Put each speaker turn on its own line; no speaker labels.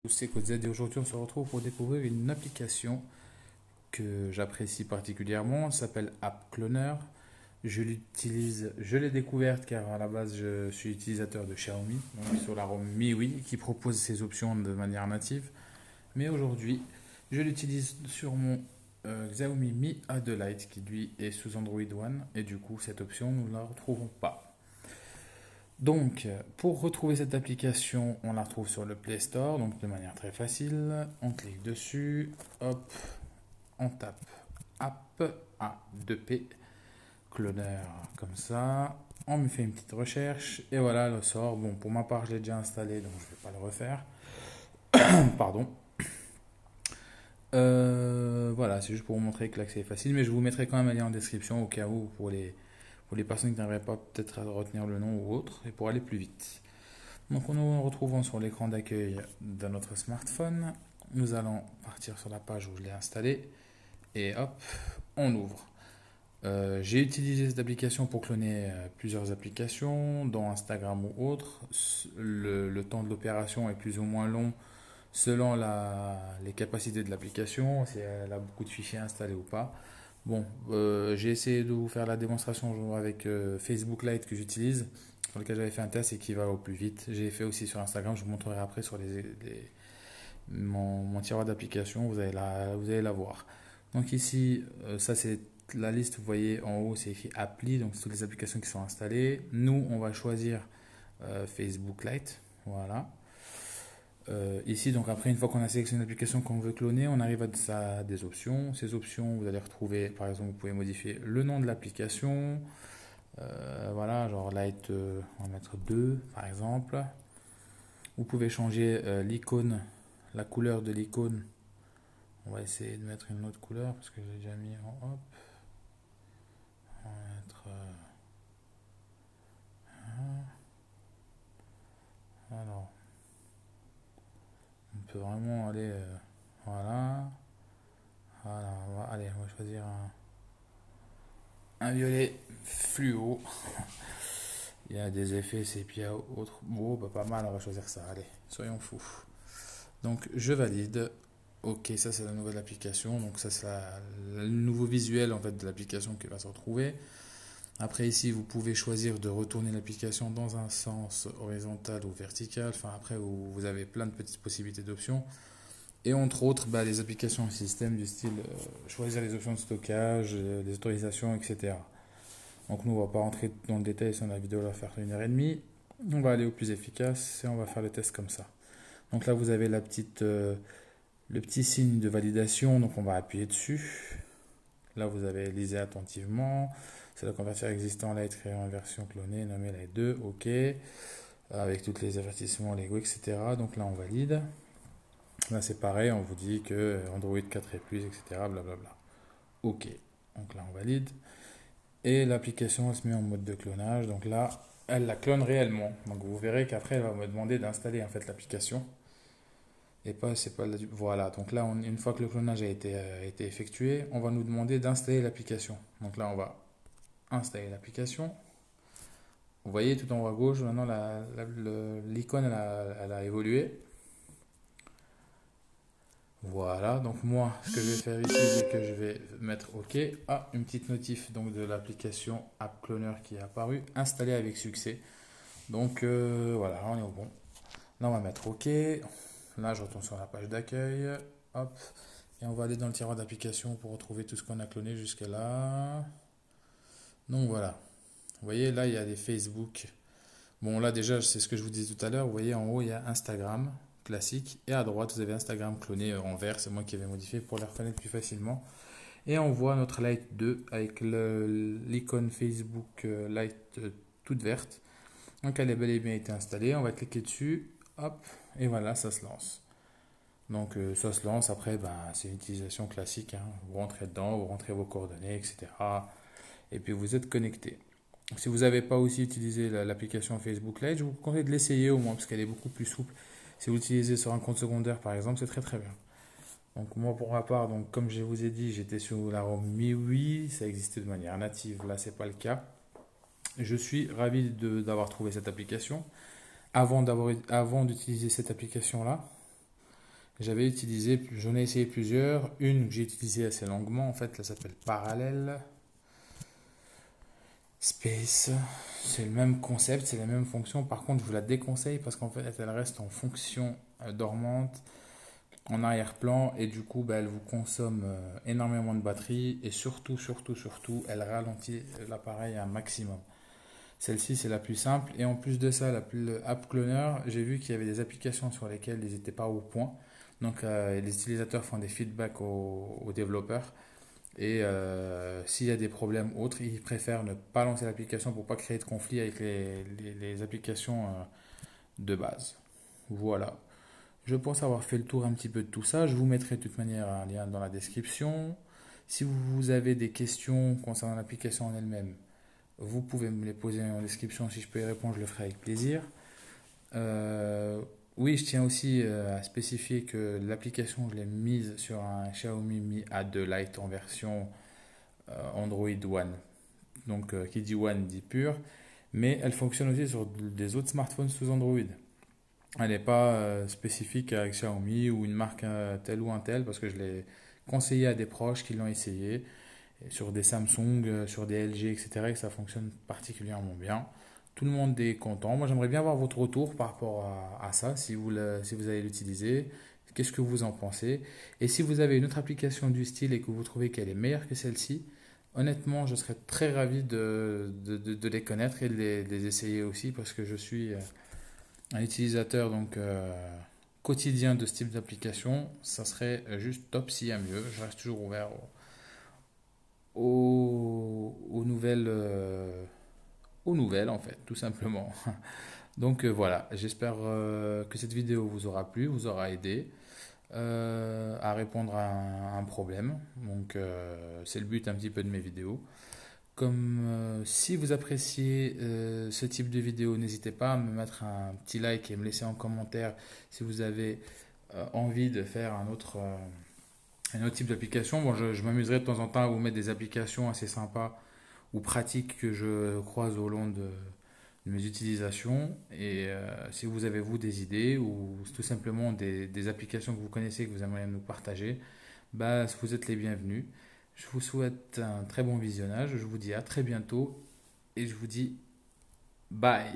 C'est Code et aujourd'hui on se retrouve pour découvrir une application que j'apprécie particulièrement. Elle s'appelle App Cloner. Je l'ai découverte car à la base je suis utilisateur de Xiaomi, donc sur la ROM MIUI qui propose ces options de manière native. Mais aujourd'hui je l'utilise sur mon Xiaomi Mi A2 Lite qui lui est sous Android One et du coup cette option nous ne la retrouvons pas. Donc, pour retrouver cette application, on la retrouve sur le Play Store, donc de manière très facile. On clique dessus, hop, on tape App A2P Cloner comme ça. On me fait une petite recherche et voilà, elle sort. Bon, pour ma part, je l'ai déjà installé, donc je ne vais pas le refaire. Pardon. Voilà, c'est juste pour vous montrer que l'accès est facile, mais je vous mettrai quand même un lien en description au cas où pour les personnes qui n'arriveraient pas peut-être à retenir le nom ou autre et pour aller plus vite. Donc nous retrouvons sur l'écran d'accueil de notre smartphone. Nous allons partir sur la page où je l'ai installé et hop, on ouvre. J'ai utilisé cette application pour cloner plusieurs applications, dont Instagram ou autres. Le temps de l'opération est plus ou moins long selon les capacités de l'application, si elle a beaucoup de fichiers installés ou pas. Bon, j'ai essayé de vous faire la démonstration avec Facebook Lite que j'utilise, sur lequel j'avais fait un test et qui va au plus vite. J'ai fait aussi sur Instagram, je vous montrerai après sur mon tiroir d'application, vous allez la voir. Donc ici, ça c'est la liste, vous voyez en haut c'est écrit appli, donc c'est toutes les applications qui sont installées. Nous, on va choisir Facebook Lite, voilà. Ici, donc après, une fois qu'on a sélectionné l'application qu'on veut cloner, on arrive à des options. Ces options, vous allez retrouver, par exemple, vous pouvez modifier le nom de l'application. Voilà, genre Light, on va mettre 2, par exemple. Vous pouvez changer l'icône, la couleur de l'icône. On va essayer de mettre une autre couleur parce que j'ai déjà mis en hop. On va mettre. Alors, on peut vraiment aller. Voilà. Voilà, allez, on va choisir un violet fluo. Il y a des effets sépia ou autres. Bon, bah, pas mal, on va choisir ça. Allez, soyons fous. Donc, je valide. Ok, ça c'est la nouvelle application. Donc, ça c'est le nouveau visuel en fait de l'application qui va se retrouver. Après, ici, vous pouvez choisir de retourner l'application dans un sens horizontal ou vertical. Enfin, après, vous avez plein de petites possibilités d'options. Et entre autres, bah, les applications système du style choisir les options de stockage, les autorisations, etc. Donc nous, on va pas rentrer dans le détail, sinon la vidéo va faire 1 h 30. On va aller au plus efficace et on va faire le test comme ça. Donc là, vous avez le petit signe de validation, donc on va appuyer dessus. Là, vous avez lisé attentivement. C'est le convertir existant Lite créé en version clonée, nommé Lite 2, ok. Avec tous les avertissements légaux, etc. Donc là, on valide. Là, c'est pareil, on vous dit que Android 4 et plus, etc. Blablabla. Ok. Donc là, on valide. Et l'application elle se met en mode de clonage. Donc là, elle la clone réellement. Donc vous verrez qu'après, elle va me demander d'installer en fait l'application. Et pas, c'est pas voilà. Donc là, une fois que le clonage a été effectué, on va nous demander d'installer l'application. Donc là, on va installer l'application. Vous voyez tout en haut à gauche, maintenant l'icône elle a évolué. Voilà, donc moi, ce que je vais faire ici, c'est que je vais mettre OK. Ah, une petite notif donc de l'application App Cloner qui est apparue, installée avec succès. Donc voilà, on est au bon. Là, on va mettre OK. Là, je retourne sur la page d'accueil. Hop. Et on va aller dans le tiroir d'application pour retrouver tout ce qu'on a cloné jusqu'à là. Donc voilà. Vous voyez, là, il y a des Facebook. Bon, là, déjà, c'est ce que je vous disais tout à l'heure. Vous voyez, en haut, il y a Instagram classique. Et à droite, vous avez Instagram cloné en vert. C'est moi qui avais modifié pour les reconnaître plus facilement. Et on voit notre Lite 2 avec l'icône Facebook Lite toute verte. Donc, elle est bel et bien été installée. On va cliquer dessus. Hop. Et voilà, ça se lance. Donc, ça se lance. Après, bah, c'est une utilisation classique, hein. Vous rentrez dedans, vous rentrez vos coordonnées, etc. Et puis, vous êtes connecté. Si vous n'avez pas aussi utilisé l'application Facebook Lite, je vous conseille de l'essayer au moins parce qu'elle est beaucoup plus souple. Si vous l'utilisez sur un compte secondaire par exemple, c'est très très bien. Donc moi pour ma part, donc, comme je vous ai dit, j'étais sur la ROM MIUI, ça existait de manière native, là c'est pas le cas. Je suis ravi d'avoir trouvé cette application. Avant d'utiliser cette application là, J'en ai essayé plusieurs. Une que j'ai utilisée assez longuement, en fait, elle s'appelle Parallel Space. C'est le même concept, c'est la même fonction. Par contre, je vous la déconseille parce qu'en fait, elle reste en fonction dormante en arrière-plan et du coup, bah, elle vous consomme énormément de batterie et surtout, elle ralentit l'appareil un maximum. Celle-ci, c'est la plus simple et en plus de ça, le App Cloner, j'ai vu qu'il y avait des applications sur lesquelles ils n'étaient pas au point. Donc, les utilisateurs font des feedbacks aux développeurs et s'il y a des problèmes autres, ils préfèrent ne pas lancer l'application pour pas créer de conflit avec les applications de base. Voilà. Je pense avoir fait le tour un petit peu de tout ça. Je vous mettrai de toute manière un lien dans la description. Si vous avez des questions concernant l'application en elle-même, vous pouvez me les poser en description. Si je peux y répondre, je le ferai avec plaisir. Euh, oui, je tiens aussi à spécifier que l'application, je l'ai mise sur un Xiaomi Mi A2 Lite en version Android One. Donc, qui dit One dit pur. Mais elle fonctionne aussi sur des autres smartphones sous Android. Elle n'est pas spécifique avec Xiaomi ou une marque telle ou un tel parce que je l'ai conseillé à des proches qui l'ont essayé et sur des Samsung, sur des LG, etc. et que ça fonctionne particulièrement bien. Tout le monde est content. Moi, j'aimerais bien avoir votre retour par rapport à ça, si vous allez l'utiliser. Qu'est-ce que vous en pensez? Et si vous avez une autre application du style et que vous trouvez qu'elle est meilleure que celle-ci, honnêtement, je serais très ravi de les connaître et de les essayer aussi parce que je suis un utilisateur donc quotidien de ce type d'application. Ça serait juste top s'il y a mieux. Je reste toujours ouvert aux nouvelles en fait, tout simplement. Donc voilà, j'espère que cette vidéo vous aura plu, vous aura aidé à répondre à un problème. Donc c'est le but un petit peu de mes vidéos. Comme si vous appréciez ce type de vidéo, n'hésitez pas à me mettre un petit like et me laisser en commentaire si vous avez envie de faire un autre type d'application. Bon, je m'amuserai de temps en temps à vous mettre des applications assez sympas ou pratiques que je croise au long de mes utilisations. Et si vous avez vous des idées ou tout simplement des applications que vous connaissez que vous aimeriez nous partager, bah, vous êtes les bienvenus. Je vous souhaite un très bon visionnage. Je vous dis à très bientôt et je vous dis bye.